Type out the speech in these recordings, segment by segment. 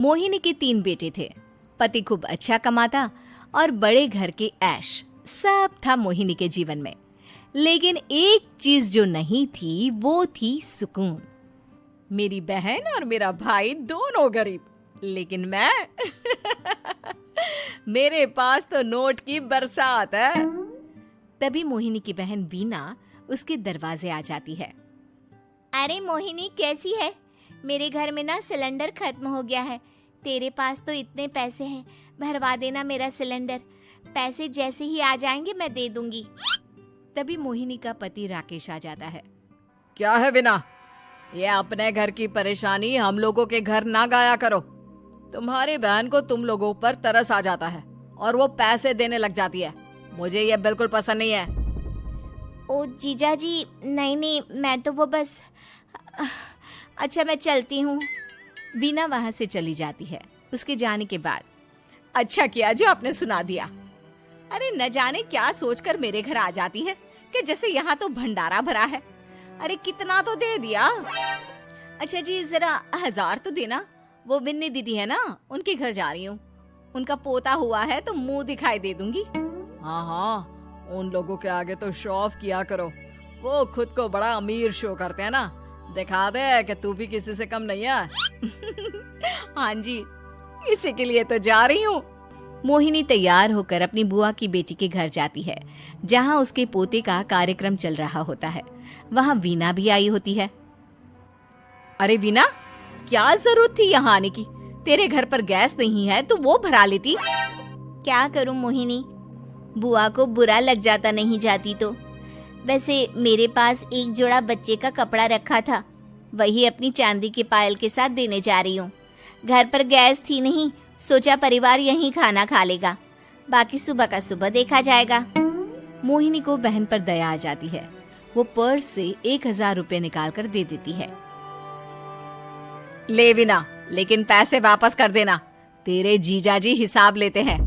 मोहिनी के 3 बेटे थे। पति खूब अच्छा कमाता और बड़े घर के ऐश सब था मोहिनी के जीवन में। लेकिन एक चीज जो नहीं थी वो थी सुकून। मेरी बहन और मेरा भाई दोनों गरीब, लेकिन मैं मेरे पास तो नोट की बरसात है। तभी मोहिनी की बहन बीना उसके दरवाजे आ जाती है। अरे मोहिनी, कैसी है? मेरे घर में ना सिलेंडर खत्म हो गया है। तेरे पास तो इतने पैसे हैं, भरवा देना मेरा सिलेंडर। पैसे जैसे ही आ जाएंगे मैं दे दूंगी। तभी मोहिनी का पति राकेश आ जाता है। क्या है बिना, ये अपने घर की परेशानी हम लोगों के घर ना गाया करो। तुम्हारी बहन को तुम लोगों पर तरस आ जाता है और वो पैसे देने लग जाती है। मुझे ये बिल्कुल पसंद नहीं है। ओ जीजा जी, नहीं, मैं तो वो बस अच्छा मैं चलती हूँ। बीना वहां से चली जाती है। उसके जाने के बाद अच्छा किया जो आपने सुना दिया। अरे न जाने क्या सोचकर मेरे घर आ जाती है कि जैसे यहाँ तो भंडारा भरा है। अरे कितना तो दे दिया। अच्छा जी, जरा 1000 तो देना। वो बिन्नी दीदी है ना, उनके घर जा रही हूँ। उनका पोता हुआ है तो मुंह दिखाई दे दूंगी। हाँ, उन लोगों के आगे तो शो ऑफ किया करो। वो खुद को बड़ा अमीर शो करते हैं ना, दिखा दे कि तू भी किसी से कम नहीं है। हाँ जी, इसी के लिए तो जा रही हूँ। मोहिनी तैयार होकर अपनी बुआ की बेटी के घर जाती है, जहाँ उसके पोते का कार्यक्रम चल रहा होता है। वहाँ वीना भी आई होती है। अरे वीना, क्या जरूरत थी यहाँ आने की? तेरे घर पर गैस नहीं है तो वो भरा लेती। क्या करूं मोहिनी, बुआ को बुरा लग जाता नहीं जाती तो। वैसे मेरे पास एक जोड़ा बच्चे का कपड़ा रखा था, वही अपनी चांदी के पायल के साथ देने जा रही हूँ। घर पर गैस थी नहीं, सोचा परिवार यहीं खाना खा लेगा, बाकी सुबह का सुबह देखा जाएगा। मोहिनी को बहन पर दया आ जाती है। वो पर्स से 1000 रुपए निकाल कर दे देती है। ले वीना, लेकिन पैसे वापस कर देना, तेरे जीजाजी हिसाब लेते हैं।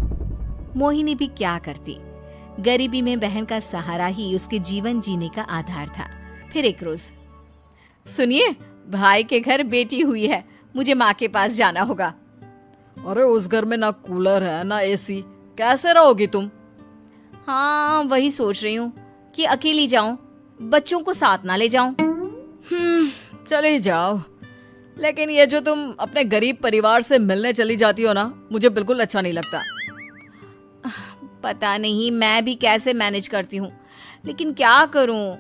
मोहिनी भी क्या करती, गरीबी में बहन का सहारा ही उसके जीवन जीने का आधार था। फिर एक रोज, सुनिए, भाई के घर बेटी हुई है, मुझे माँ के पास जाना होगा। अरे उस घर में ना कूलर है ना एसी, कैसे रहोगी तुम? हाँ, वही सोच रही हूँ कि अकेली जाऊं, बच्चों को साथ ना ले जाऊं। चली जाओ, लेकिन ये जो तुम अपने गरीब परिवार से मिलने चली जाती हो ना, मुझे बिल्कुल अच्छा नहीं लगता। पता नहीं मैं भी कैसे मैनेज करती हूँ, लेकिन क्या करूँ।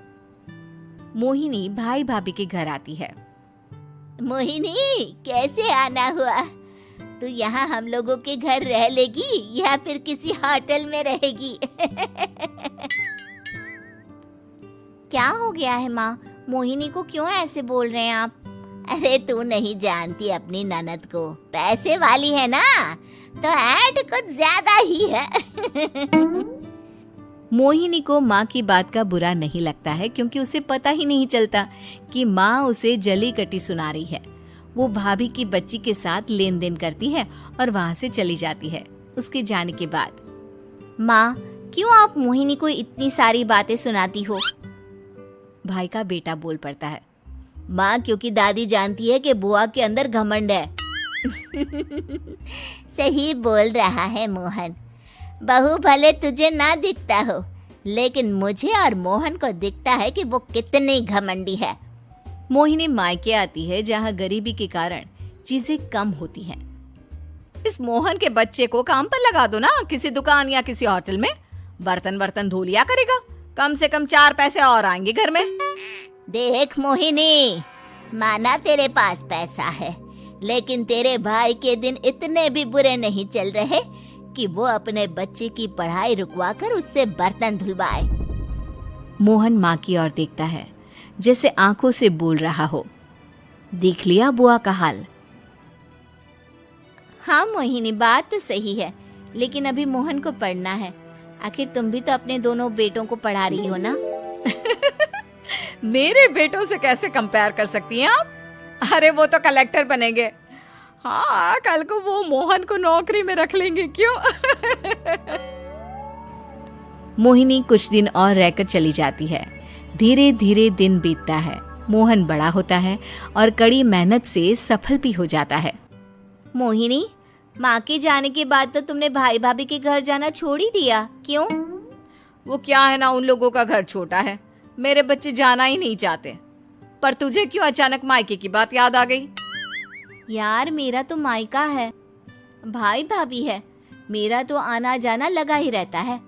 मोहिनी भाई भाभी के घर आती है। मोहिनी, कैसे आना हुआ? तू यहाँ हम लोगों के घर रह लेगी या फिर किसी होटल में रहेगी? क्या हो गया है माँ? मोहिनी को क्यों ऐसे बोल रहे हैं आप? अरे तू नहीं जानती अपनी ननद को, पैसे वाली है ना, तो ऐड कुछ ज्यादा ही है। मोहिनी को माँ की बात का बुरा नहीं लगता है, क्योंकि उसे पता ही नहीं चलता कि माँ उसे जली कटी सुना रही है। वो भाभी की बच्ची के साथ लेन देन करती है और वहाँ से चली जाती है। उसके जाने के बाद, माँ, क्यों आप मोहिनी को इतनी सारी बातें सुनाती हो? भाई का बेटा बोल पड़ता है। माँ, क्योंकि दादी जानती है कि बुआ के अंदर घमंड है। सही बोल रहा है मोहन। बहू भले तुझे ना दिखता हो, लेकिन मुझे और मोहन को दिखता है कि वो कितनी घमंडी है। मोहिनी मायके आती है, जहाँ गरीबी के कारण चीजें कम होती हैं। इस मोहन के बच्चे को काम पर लगा दो ना, किसी दुकान या किसी होटल में। बर्तन धो लिया करेगा, कम से कम 4 पैसे और आएंगे घर में। देख मोहिनी, माना तेरे पास पैसा है, लेकिन तेरे भाई के दिन इतने भी बुरे नहीं चल रहे कि वो अपने बच्चे की पढ़ाई रुकवाकर उससे बर्तन धुलवाए। मोहन माँ की ओर देखता है, जैसे आंखों से बोल रहा हो, देख लिया बुआ का हाल। हाँ मोहिनी, बात तो सही है, लेकिन अभी मोहन को पढ़ना है। आखिर तुम भी तो अपने दोनों बेटों को पढ़ा रही हो ना। मेरे बेटों से कैसे कंपेयर कर सकती हैं आप? अरे वो तो कलेक्टर बनेंगे। हाँ, कल को वो मोहन को नौकरी में रख लेंगे, क्यों? मोहिनी कुछ दिन और रहकर चली जाती है। धीरे धीरे दिन बीतता है। मोहन बड़ा होता है और कड़ी मेहनत से सफल भी हो जाता है। मोहिनी, माँ के जाने के बाद तो तुमने भाई भाभी के घर जाना छोड़ ही दिया, क्यों? वो क्या है ना, उन लोगों का घर छोटा है, मेरे बच्चे जाना ही नहीं चाहते। पर तुझे क्यों अचानक मायके की बात याद आ गई? यार मेरा तो मायका है, भाई भाभी है, मेरा तो आना जाना लगा ही रहता है।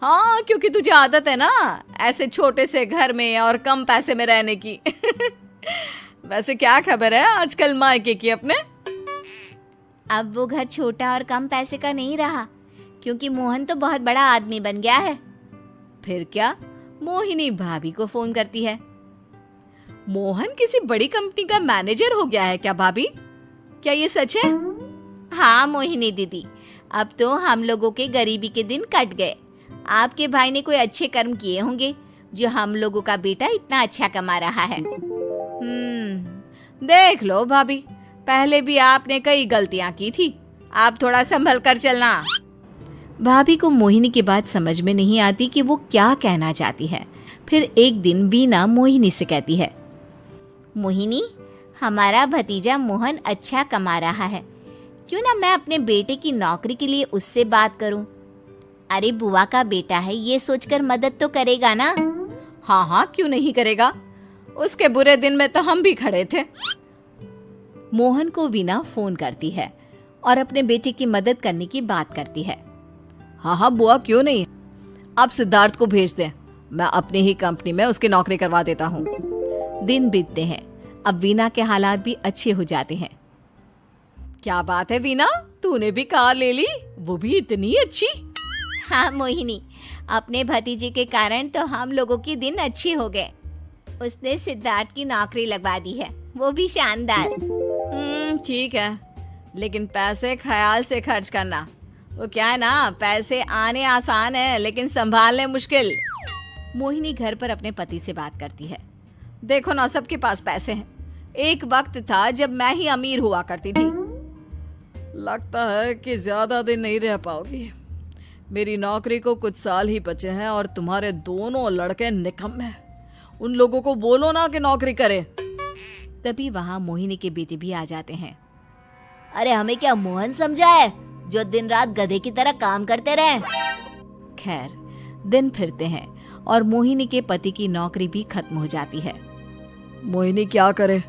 हाँ, क्योंकि तुझे आदत है ना ऐसे छोटे से घर में और कम पैसे में रहने की। वैसे क्या खबर है आजकल मायके की अपने? अब वो घर छोटा और कम पैसे का नहीं रहा, क्योंकि मोहन तो बहुत बड़ा आदमी बन गया है। फिर क्या? मोहिनी भाभी को फोन करती है। मोहन किसी बड़ी कंपनी का मैनेजर हो गया है क्या भाभी? क्या ये सच है? हाँ मोहिनी दीदी, अब तो हम लोगों के गरीबी के दिन कट गए। आपके भाई ने कोई अच्छे कर्म किए होंगे जो हम लोगों का बेटा इतना अच्छा कमा रहा है। देख लो भाभी, पहले भी आपने कई गलतियां की थी, आप थोड़ा संभल कर चलना। भाभी को मोहिनी की बात समझ में नहीं आती कि वो क्या कहना चाहती है। फिर एक दिन वीना मोहिनी से कहती है, मोहिनी, हमारा भतीजा मोहन अच्छा कमा रहा है, क्यों ना मैं अपने बेटे की नौकरी के लिए उससे बात करूं? अरे बुआ का बेटा है, ये सोचकर मदद तो करेगा ना? हाँ हाँ, क्यों नहीं करेगा, उसके बुरे दिन में तो हम भी खड़े थे। मोहन को वीना फोन करती है और अपने बेटे की मदद करने की बात करती है। हाँ हाँ बुआ, क्यों नहीं, आप सिद्धार्थ को भेज दें, मैं अपनी ही कंपनी में उसकी नौकरी करवा देता हूँ। दिन बीतते हैं, अब वीना के हालात भी अच्छे हो जाते हैं। क्या बात है वीना, तूने भी कार ले ली, वो भी इतनी अच्छी? हाँ मोहिनी, अपने भतीजे के कारण तो हम लोगों के दिन अच्छे हो गए। उसने सिद्धार्थ की नौकरी लगवा दी है, वो भी शानदार। ठीक है, लेकिन पैसे ख्याल से खर्च करना। वो क्या है ना, पैसे आने आसान है लेकिन संभालने मुश्किल। मोहिनी घर पर अपने पति से बात करती है। देखो ना, सबके पास पैसे हैं, एक वक्त था जब मैं ही अमीर हुआ करती थी। लगता है कि ज्यादा दिन नहीं रह पाओगी, मेरी नौकरी को कुछ साल ही बचे हैं और तुम्हारे दोनों लड़के निकम्मे हैं। उन लोगों को बोलो ना कि नौकरी करे। तभी वहाँ मोहिनी के बेटे भी आ जाते हैं। अरे हमें क्या मोहन समझा है जो दिन रात गधे की तरह काम करते रहे? खैर, दिन फिरते हैं और मोहिनी के पति की नौकरी भी खत्म हो जाती है। मोहिनी क्या करे,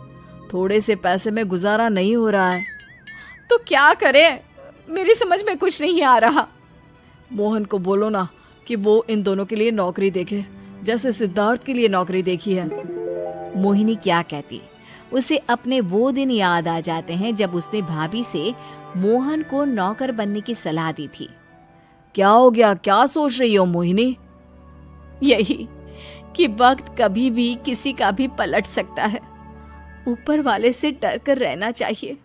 थोड़े से पैसे में गुजारा नहीं हो रहा है, तो क्या करे, मेरी समझ में कुछ नहीं आ रहा। मोहन को बोलो ना कि वो इन दोनों के लिए नौकरी देखे, जैसे सिद्धार्थ के लिए नौकरी देखी है। मोहिनी क्या कहती, उसे अपने वो दिन याद आ जाते हैं जब उसने भाभी से मोहन को नौकर बनने की सलाह दी थी। क्या हो गया, क्या सोच रही हो मोहिनी? यही कि वक्त कभी भी किसी का भी पलट सकता है, ऊपर वाले से डर कर रहना चाहिए।